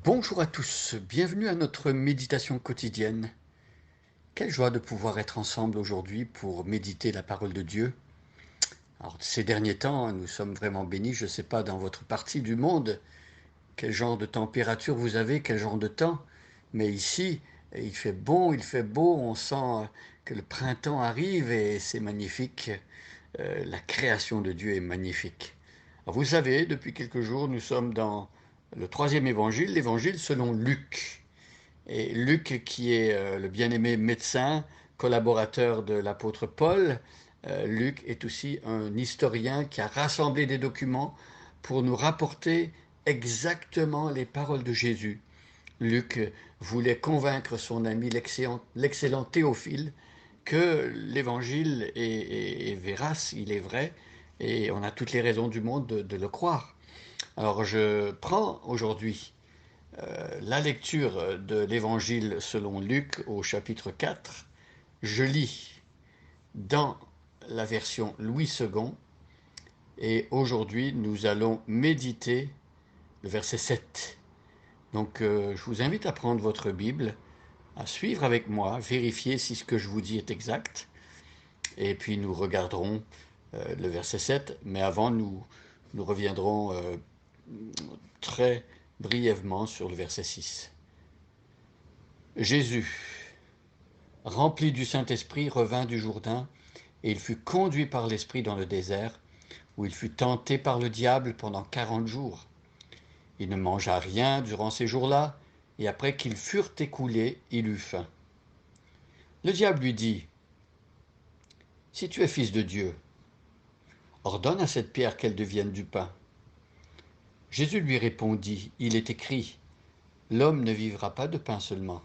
Bonjour à tous, bienvenue à notre méditation quotidienne. Quelle joie de pouvoir être ensemble aujourd'hui pour méditer la parole de Dieu. Alors, ces derniers temps, nous sommes vraiment bénis. Je ne sais pas dans votre partie du monde quel genre de température vous avez, quel genre de temps, mais ici, il fait bon, il fait beau, on sent que le printemps arrive et c'est magnifique. La création de Dieu est magnifique. Alors, vous savez, depuis quelques jours, nous sommes dans le troisième évangile, l'évangile selon Luc. Et Luc, qui est le bien-aimé médecin, collaborateur de l'apôtre Paul, Luc est aussi un historien qui a rassemblé des documents pour nous rapporter exactement les paroles de Jésus. Luc voulait convaincre son ami l'excellent Théophile que l'évangile est vérace, il est vrai, et on a toutes les raisons du monde de le croire. Alors je prends aujourd'hui la lecture de l'Évangile selon Luc au chapitre 4. Je lis dans la version Louis II et aujourd'hui nous allons méditer le verset 7. Donc je vous invite à prendre votre Bible, à suivre avec moi, vérifier si ce que je vous dis est exact et puis nous regarderons le verset 7, mais avant nous reviendrons très brièvement sur le verset 6. Jésus, rempli du Saint-Esprit, revint du Jourdain, et il fut conduit par l'Esprit dans le désert, où il fut tenté par le diable pendant 40 jours. Il ne mangea rien durant ces jours-là, et après qu'ils furent écoulés, il eut faim. Le diable lui dit, si tu es fils de Dieu, ordonne à cette pierre qu'elle devienne du pain. Jésus lui répondit, il est écrit, l'homme ne vivra pas de pain seulement.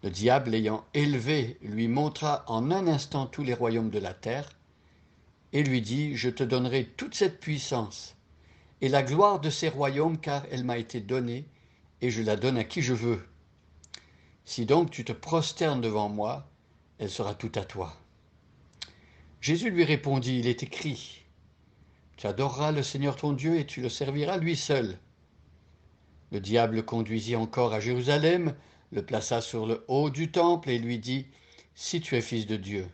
Le diable, l'ayant élevé, lui montra en un instant tous les royaumes de la terre, et lui dit, je te donnerai toute cette puissance et la gloire de ces royaumes, car elle m'a été donnée, et je la donne à qui je veux. Si donc tu te prosternes devant moi, elle sera toute à toi. Jésus lui répondit, il est écrit, tu adoreras le Seigneur ton Dieu et tu le serviras lui seul. Le diable le conduisit encore à Jérusalem, le plaça sur le haut du temple et lui dit, si tu es fils de Dieu,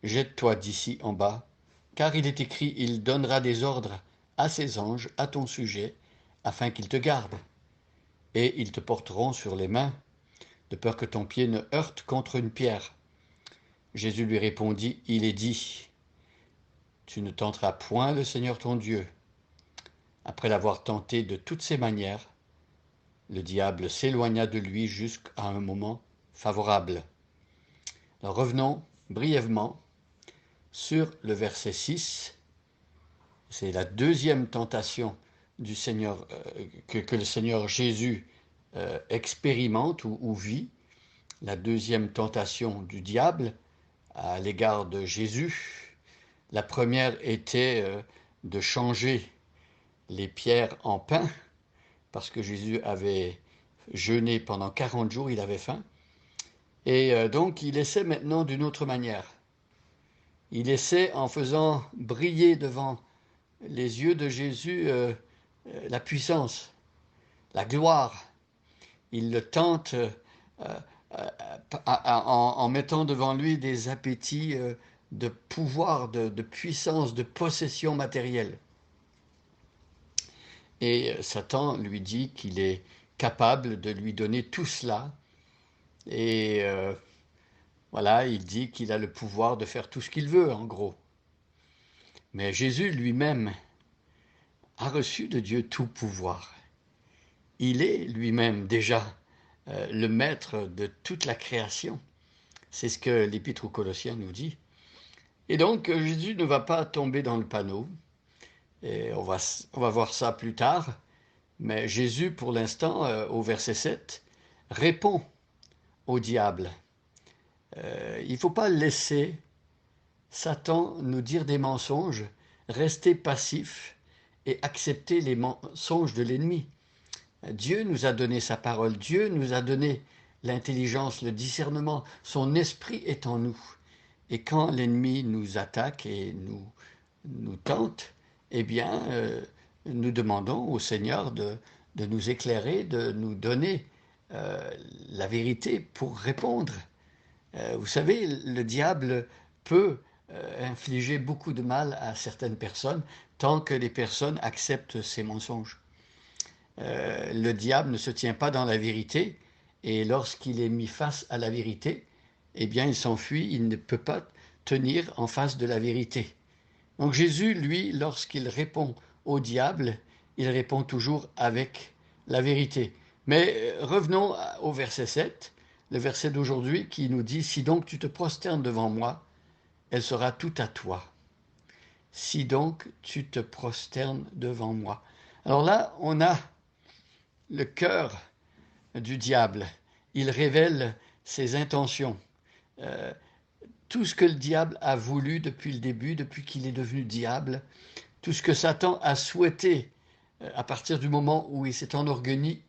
jette-toi d'ici en bas, car il est écrit, il donnera des ordres à ses anges à ton sujet, afin qu'ils te gardent, et ils te porteront sur les mains, de peur que ton pied ne heurte contre une pierre. Jésus lui répondit, il est dit, tu ne tenteras point le Seigneur ton Dieu. Après l'avoir tenté de toutes ses manières, le diable s'éloigna de lui jusqu'à un moment favorable. Alors revenons brièvement sur le verset 6. C'est la deuxième tentation du Seigneur, que le Seigneur Jésus expérimente ou vit, la deuxième tentation du diable à l'égard de Jésus. La première était de changer les pierres en pain, parce que Jésus avait jeûné pendant 40 jours, il avait faim. Et donc il essaie maintenant d'une autre manière. Il essaie en faisant briller devant les yeux de Jésus la puissance, la gloire. Il le tente en mettant devant lui des appétits de pouvoir, de puissance, de possession matérielle. Et Satan lui dit qu'il est capable de lui donner tout cela. Et voilà, il dit qu'il a le pouvoir de faire tout ce qu'il veut, en gros. Mais Jésus lui-même a reçu de Dieu tout pouvoir. Il est lui-même déjà le maître de toute la création. C'est ce que l'Épître aux Colossiens nous dit. Et donc, Jésus ne va pas tomber dans le panneau. Et on va voir ça plus tard. Mais Jésus, pour l'instant, au verset 7, répond au diable. Il ne faut pas laisser Satan nous dire des mensonges, rester passif et accepter les mensonges de l'ennemi. Dieu nous a donné sa parole, Dieu nous a donné l'intelligence, le discernement, son esprit est en nous. Et quand l'ennemi nous attaque et nous tente, eh bien, nous demandons au Seigneur de nous éclairer, de nous donner la vérité pour répondre. Vous savez, le diable peut infliger beaucoup de mal à certaines personnes tant que les personnes acceptent ses mensonges. Le diable ne se tient pas dans la vérité et lorsqu'il est mis face à la vérité, eh bien il s'enfuit, il ne peut pas tenir en face de la vérité. Donc Jésus, lui, lorsqu'il répond au diable, il répond toujours avec la vérité. Mais revenons au verset 7, le verset d'aujourd'hui qui nous dit « Si donc tu te prosternes devant moi, elle sera toute à toi. Si donc tu te prosternes devant moi. » Alors là, on a le cœur du diable. Il révèle ses intentions. Euh, tout ce que le diable a voulu depuis le début, depuis qu'il est devenu diable, tout ce que Satan a souhaité à partir du moment où il s'est enorgueilli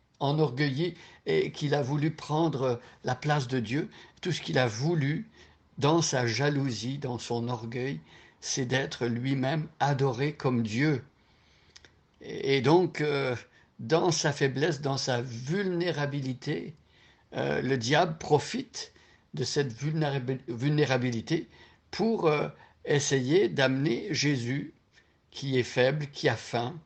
et qu'il a voulu prendre la place de Dieu, tout ce qu'il a voulu dans sa jalousie, dans son orgueil, c'est d'être lui-même adoré comme Dieu. Et donc, dans sa faiblesse, dans sa vulnérabilité, le diable profite de cette vulnérabilité pour essayer d'amener Jésus, qui est faible, qui a faim,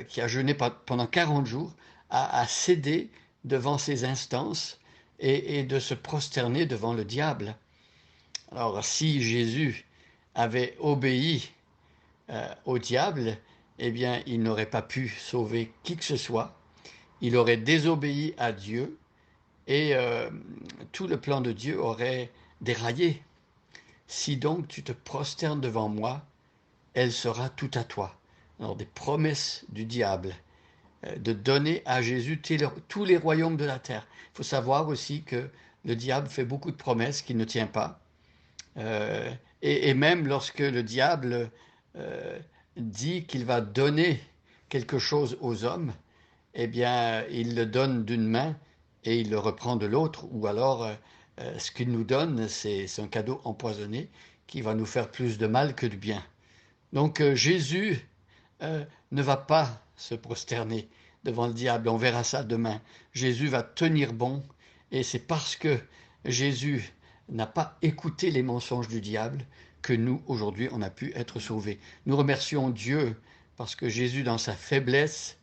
qui a jeûné pendant 40 jours, à céder devant ses instances et de se prosterner devant le diable. Alors, si Jésus avait obéi au diable, eh bien, il n'aurait pas pu sauver qui que ce soit. Il aurait désobéi à Dieu et tout le plan de Dieu aurait déraillé. Si donc tu te prosternes devant moi, elle sera tout à toi. Alors, des promesses du diable de donner à Jésus tous les royaumes de la terre. Il faut savoir aussi que le diable fait beaucoup de promesses qu'il ne tient pas. Et même lorsque le diable dit qu'il va donner quelque chose aux hommes, eh bien, il le donne d'une main et il le reprend de l'autre, ou alors ce qu'il nous donne, c'est un cadeau empoisonné qui va nous faire plus de mal que de bien. Donc Jésus ne va pas se prosterner devant le diable, on verra ça demain. Jésus va tenir bon, et c'est parce que Jésus n'a pas écouté les mensonges du diable que nous, aujourd'hui, on a pu être sauvés. Nous remercions Dieu parce que Jésus, dans sa faiblesse,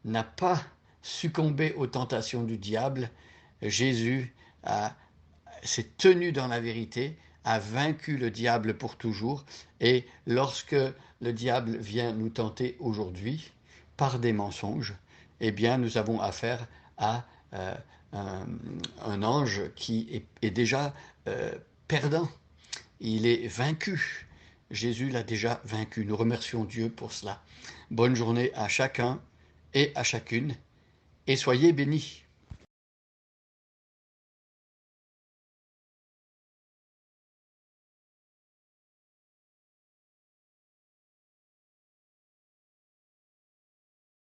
n'a pas succombé aux tentations du diable. Jésus s'est tenu dans la vérité, a vaincu le diable pour toujours. Et lorsque le diable vient nous tenter aujourd'hui par des mensonges, eh bien, nous avons affaire à un ange qui est déjà perdant. Il est vaincu. Jésus l'a déjà vaincu. Nous remercions Dieu pour cela. Bonne journée à chacun et à chacune, et soyez bénis.